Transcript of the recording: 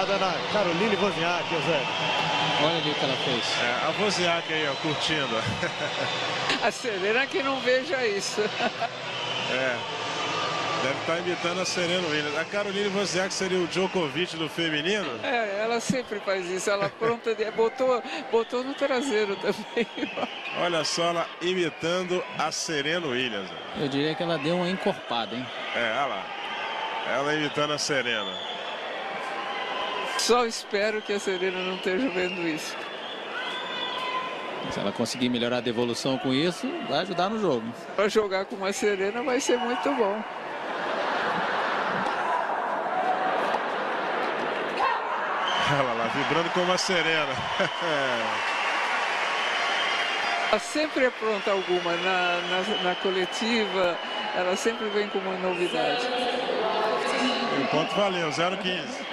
ligada na Caroline Wozniak, Zé. Olha ali o que ela fez. A Wozniak aí, ó, curtindo. A Serena que não veja isso. Deve estar imitando a Serena Williams. A Caroline Wozniak seria o Djokovic do feminino? Ela sempre faz isso. Ela pronta, botou no traseiro também. Olha só, ela imitando a Serena Williams. Eu diria que ela deu uma encorpada, hein? Olha lá. Ela imitando a Serena. Só espero que a Serena não esteja vendo isso. Se ela conseguir melhorar a devolução com isso, vai ajudar no jogo. Para jogar com uma Serena vai ser muito bom. Olha lá, vibrando como a Serena. Ela sempre apronta alguma na coletiva, ela sempre vem com uma novidade. O ponto valeu, 0,15.